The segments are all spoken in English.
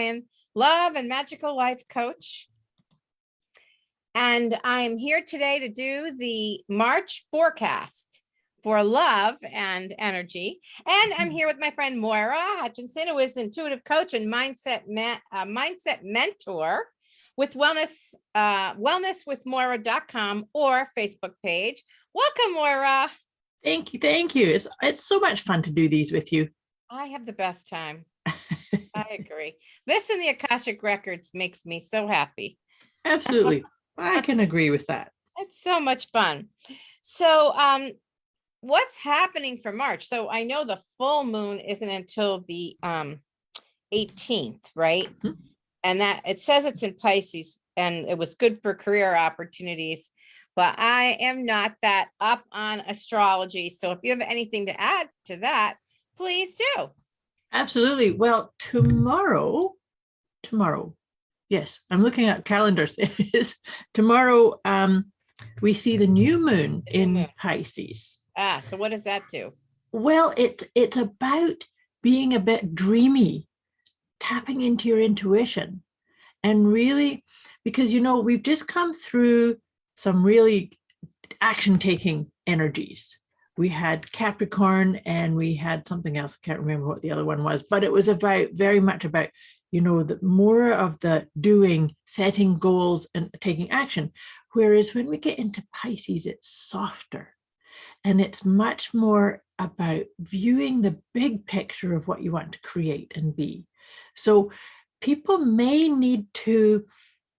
Ryan, love and magical life coach. And I am here today to do the March forecast for love and energy. And I'm here with my friend Moira Hutchinson, who is an intuitive coach and mindset mentor with wellnesswithmoira.com or Facebook page. Welcome, Moira. Thank you. Thank you. It's so much fun to do these with you. I have the best time. I agree. This and the Akashic Records makes me so happy. Absolutely. I can agree with that. It's so much fun. So what's happening for March? So I know the full moon isn't until the 18th, right? Mm-hmm. And that it says it's in Pisces and it was good for career opportunities, but I am not that up on astrology. So if you have anything to add to that, please do. Absolutely. Well, tomorrow, yes, I'm looking at calendars. Tomorrow, we see the new moon in Pisces. So what does that do? Well, it's about being a bit dreamy, tapping into your intuition, and really, because we've just come through some really action-taking energies. We had Capricorn and we had something else. I can't remember what the other one was, but it was very much about, the more of the doing, setting goals and taking action. Whereas when we get into Pisces, it's softer and it's much more about viewing the big picture of what you want to create and be. So people may need to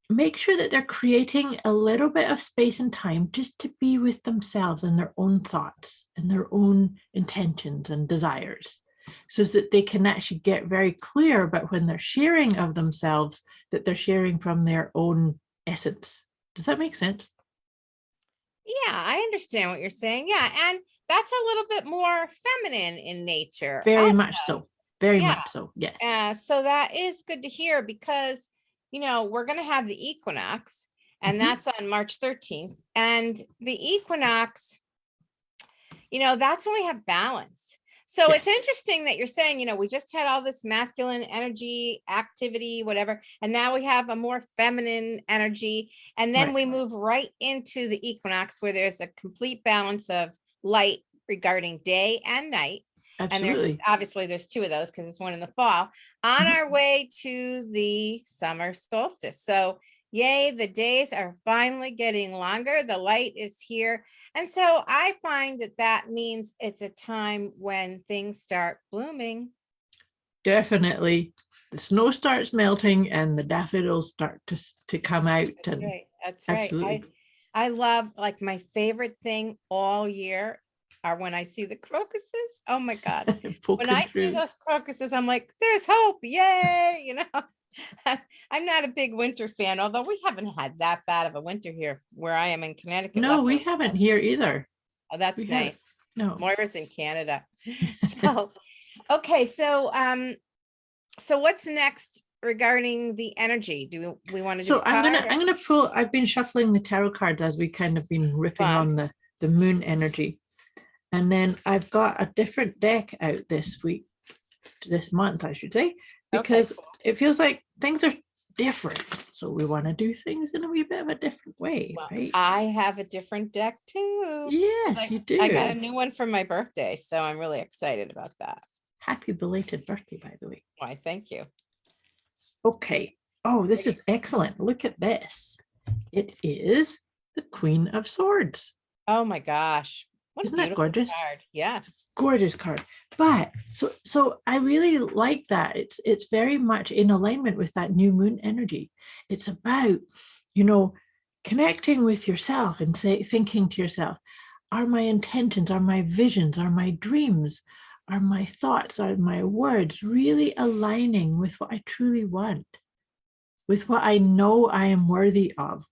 make sure that they're creating a little bit of space and time just to be with themselves and their own thoughts and their own intentions and desires, so that they can actually get very clear about when they're sharing of themselves, that they're sharing from their own essence. Does that make sense? Yeah, I understand what you're saying. Yeah, and that's a little bit more feminine in nature. Very much so. Very much so, yes. So that is good to hear because we're going to have the equinox, and that's on March 13th. And the equinox, that's when we have balance. So It's interesting that you're saying, we just had all this masculine energy, activity, whatever, and now we have a more feminine energy. And then we move right into the equinox where there's a complete balance of light regarding day and night. Absolutely. And there's two of those because it's one in the fall, on our way to the summer solstice. So yay, the days are finally getting longer. The light is here. And so I find that means it's a time when things start blooming. Definitely. The snow starts melting and the daffodils start to come out. That's right. I love, my favorite thing all year are when I see the crocuses. Oh my God. When I see those crocuses, I'm like, there's hope. Yay. I'm not a big winter fan, although we haven't had that bad of a winter here where I am in Connecticut. No, we haven't here either. Oh, that's nice. No. Moira's in Canada. So, okay. So what's next regarding the energy? Do we want to do? So I'm gonna pull. I've been shuffling the tarot cards as we kind of been riffing on the moon energy. And then I've got a different deck out this month, I should say, because it feels like things are different. So we want to do things in a wee bit of a different way, right? I have a different deck too. Yes, you do. I got a new one for my birthday, so I'm really excited about that. Happy belated birthday, by the way. Why, thank you. Okay. Oh, this is excellent. Look at this. It is the Queen of Swords. Oh my gosh. Isn't that gorgeous? Card. Yes. Gorgeous card. But so I really like that. It's very much in alignment with that new moon energy. It's about, connecting with yourself and thinking to yourself, are my intentions, are my visions, are my dreams, are my thoughts, are my words really aligning with what I truly want, with what I know I am worthy of?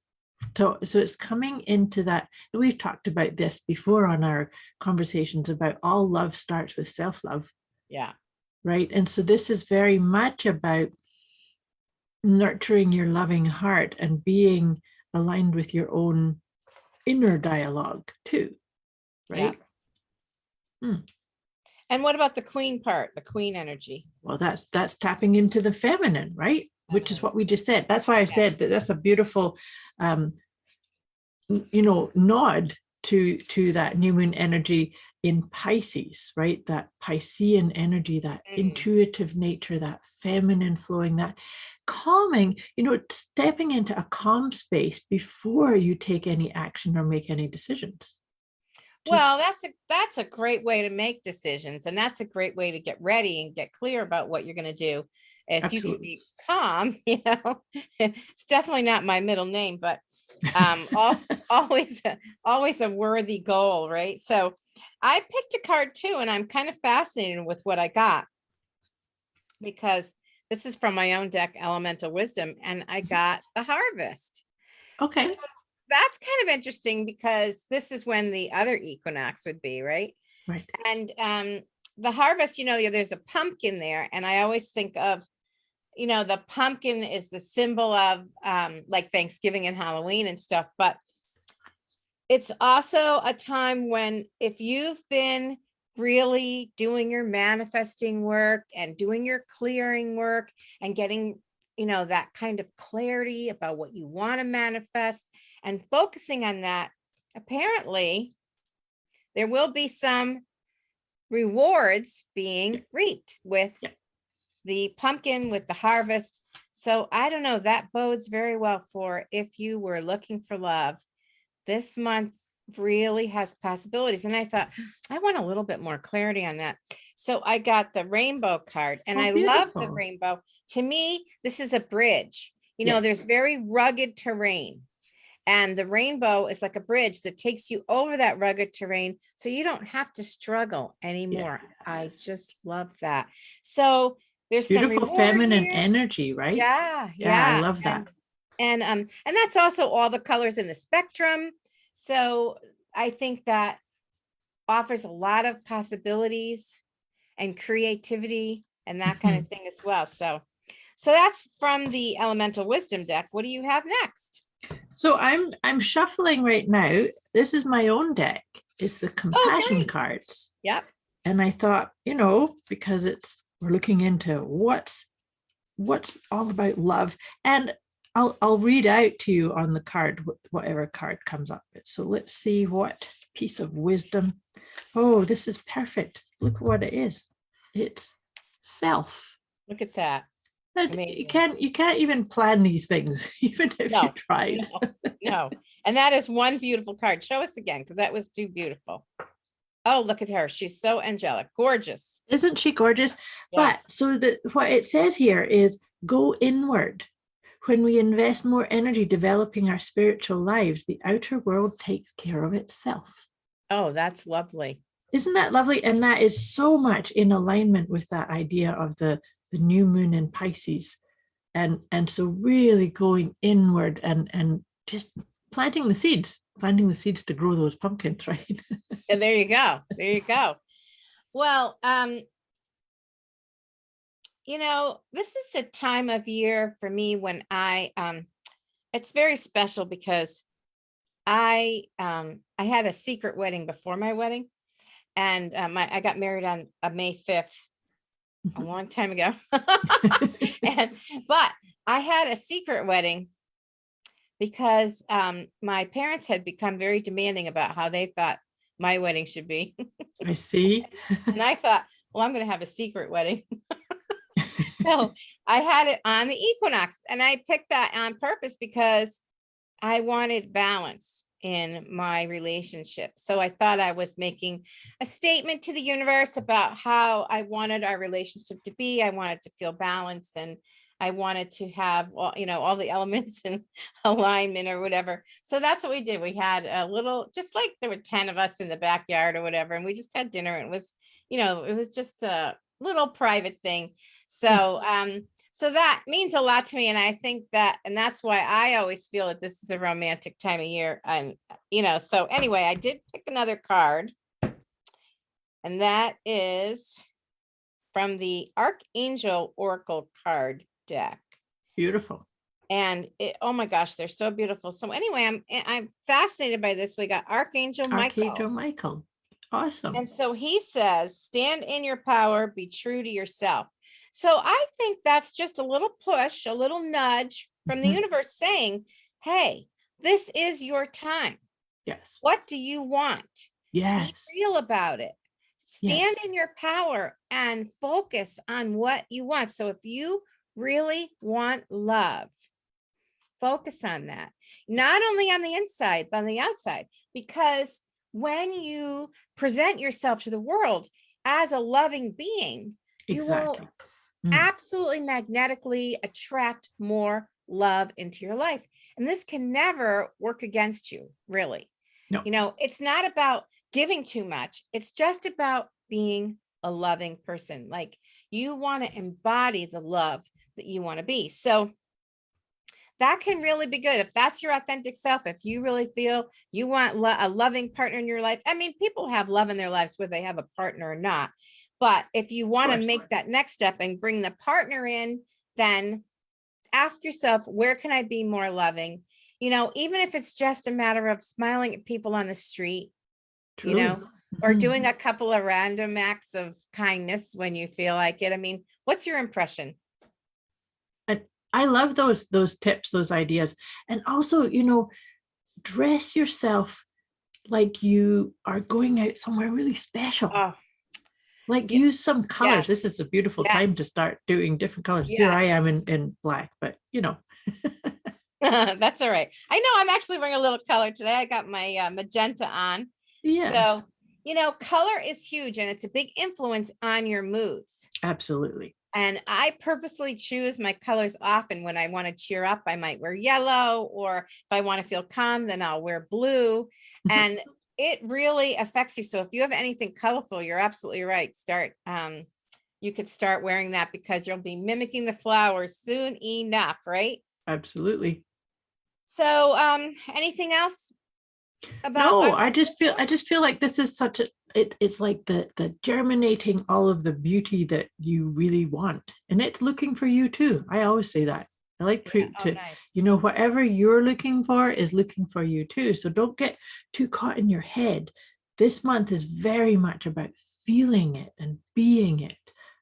So it's coming into that. We've talked about this before on our conversations about all love starts with self-love. Yeah. Right. And so this is very much about nurturing your loving heart and being aligned with your own inner dialogue too. Right. Yeah. And what about the queen part, the queen energy? Well, that's tapping into the feminine, right? Which is Feminine. what we just said. That's why I Yeah. said that that's a beautiful, um, nod to that new moon energy in Pisces, right? That Piscean energy, that Mm. intuitive nature, that feminine flowing, that calming, stepping into a calm space before you take any action or make any decisions. Well, that's a great way to make decisions, and that's a great way to get ready and get clear about what you're going to do. If you can Absolutely. be calm, it's definitely not my middle name, but always always a worthy goal, right? So I picked a card too, and I'm kind of fascinated with what I got because this is from my own deck, Elemental Wisdom, and I got the Harvest. Okay. So that's kind of interesting because this is when the other equinox would be, right? Right. And the harvest, there's a pumpkin there, and I always think of, the pumpkin is the symbol of like Thanksgiving and Halloween and stuff, but it's also a time when if you've been really doing your manifesting work and doing your clearing work and getting that kind of clarity about what you want to manifest and focusing on that, apparently there will be some rewards being reaped with the pumpkin, with the harvest. So I don't know, that bodes very well for if you were looking for love. This month really has possibilities. And I thought, I want a little bit more clarity on that. So I got the rainbow card, and I love the Beautiful. rainbow. To me, this is a bridge. Yes. There's very rugged terrain, and the rainbow is like a bridge that takes you over that rugged terrain so you don't have to struggle anymore. I Yes. just love that. So there's some Beautiful reward feminine here. energy, right? Yeah, I love that. and that's also all the colors in the spectrum. So I think that offers a lot of possibilities and creativity and that kind of thing as well. So that's from the Elemental Wisdom deck. What do you have next? So I'm shuffling right now. This is my own deck. It's the compassion great. cards. Yep. And I thought, because we're looking into what's all about love. And I'll read out to you on the card, whatever card comes up. So let's see what piece of wisdom. Oh, this is perfect. Look what it is. It's self. Look at that. And you can't even plan these things, even if you tried. No. And that is one beautiful card. Show us again, because that was too beautiful. Oh, look at her. She's so angelic, gorgeous. Isn't she gorgeous? Yes. But so what it says here is go inward. When we invest more energy developing our spiritual lives, the outer world takes care of itself. Oh, that's lovely. Isn't that lovely? And that is so much in alignment with that idea of the new moon in Pisces. And so really going inward and just planting the seeds to grow those pumpkins, right? And there you go. There you go. Well, this is a time of year for me when it's very special because I had a secret wedding before my wedding, and I got married on May 5th, a long time ago. But I had a secret wedding because my parents had become very demanding about how they thought my wedding should be. I see. And I thought, well, I'm going to have a secret wedding. So I had it on the equinox, and I picked that on purpose because I wanted balance in my relationship. So I thought I was making a statement to the universe about how I wanted our relationship to be. I wanted to feel balanced, and I wanted to have all the elements in alignment or whatever. So that's what we did. We had a little, just like there were 10 of us in the backyard or whatever, and we just had dinner. It was, it was just a little private thing. So so that means a lot to me. And I think and that's why I always feel that this is a romantic time of year. And, so anyway, I did pick another card, and that is from the Archangel Oracle card deck. Beautiful. And oh my gosh, they're so beautiful. So anyway, I'm fascinated by this. We got Archangel Michael. Awesome. And so he says, stand in your power, be true to yourself. So I think that's just a little push, a little nudge from the Mhm. universe saying, hey, this is your time. Yes. What do you want? Be Yes. real about it. Stand Yes. in your power and focus on what you want. So if you really want love, focus on that, not only on the inside, but on the outside, because when you present yourself to the world as a loving being, you will Exactly. Mm. absolutely magnetically attract more love into your life. And this can never work against you, really. No. It's not about giving too much. It's just about being a loving person. Like you want to embody the love that you want to be. So that can really be good. If that's your authentic self, if you really feel you want a loving partner in your life. I mean, people have love in their lives whether they have a partner or not. But if you want to course. make that next step and bring the partner in, then ask yourself, where can I be more loving? Even if it's just a matter of smiling at people on the street, True. or Mhm. doing a couple of random acts of kindness when you feel like it. I mean, what's your impression? And I love those tips, those ideas. And also, dress yourself like you are going out somewhere really special. Oh, Like use some colors. yes, This is a beautiful time to yes, start doing different colors. Here I yes. am in black, but That's all right. I know I'm actually wearing a little color today. I got my magenta on. yes, So, color is huge and it's a big influence on your moods. absolutely. And I purposely choose my colors often. When I want to cheer up, I might wear yellow, or if I want to feel calm, then I'll wear blue. And it really affects you. So if you have anything colorful, you're absolutely right. You could start wearing that because you'll be mimicking the flowers soon enough, right? Absolutely. So anything else about No, our I just feel like this is such a it's like the germinating all of the beauty that you really want. And it's looking for you too. I always say that. I like Yeah. Oh, to, nice. whatever you're looking for is looking for you too. So don't get too caught in your head. This month is very much about feeling it and being it,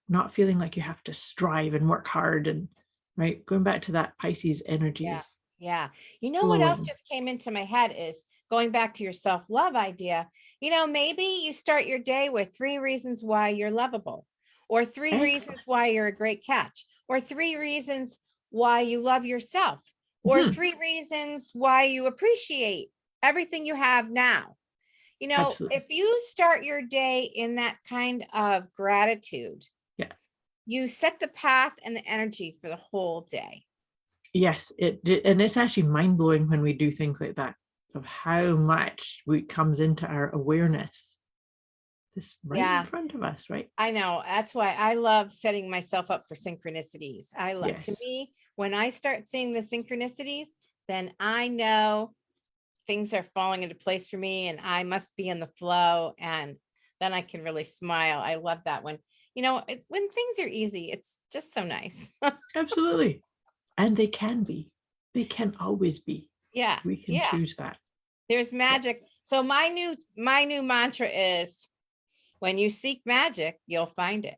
not feeling like you have to strive and work hard and right. Going back to that Pisces energy Yeah. is Yeah. You know what else flowing. just came into my head is going back to your self-love idea. Maybe you start your day with 3 reasons why you're lovable, or 3 Excellent. reasons why you're a great catch, or 3 reasons why you love yourself, or Mhm. 3 reasons why you appreciate everything you have now. Absolutely. If you start your day in that kind of gratitude, Yeah. you set the path and the energy for the whole day. Yes, and it's actually mind blowing when we do things like that of how much comes into our awareness. This right in Yeah. front of us, right? I know. That's why I love setting myself up for synchronicities. To Yes, me, when I start seeing the synchronicities, then I know things are falling into place for me and I must be in the flow. And then I can really smile. I love that when things are easy, it's just so nice. absolutely. And they can be. They can always be. Yeah. We can Yeah. choose that. There's Yeah. magic. So my new mantra is, when you seek magic, you'll find it.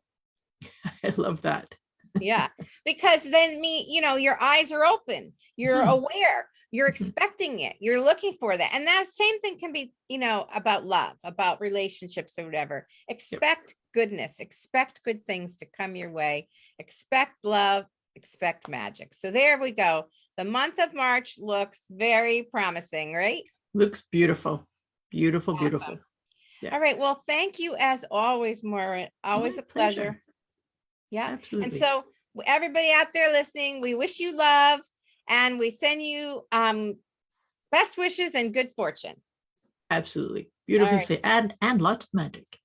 I love that. Yeah, because then your eyes are open, you're Mhm. aware, you're Mhm. expecting it, you're looking for that. And that same thing can be, about love, about relationships or whatever. Expect goodness, expect good things to come your way, expect love, expect magic. So there we go. The month of March looks very promising, right? Looks beautiful. Beautiful, beautiful. Awesome. Yeah. All right. Well, thank you as always, Maura. Always My a pleasure. pleasure. Yeah. And Absolutely. so everybody out there listening, we wish you love and we send you best wishes and good fortune. Absolutely. All Beautifully right. said. And lots of magic.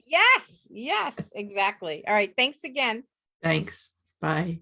Yes, exactly. All right. Thanks again. Thanks. Bye.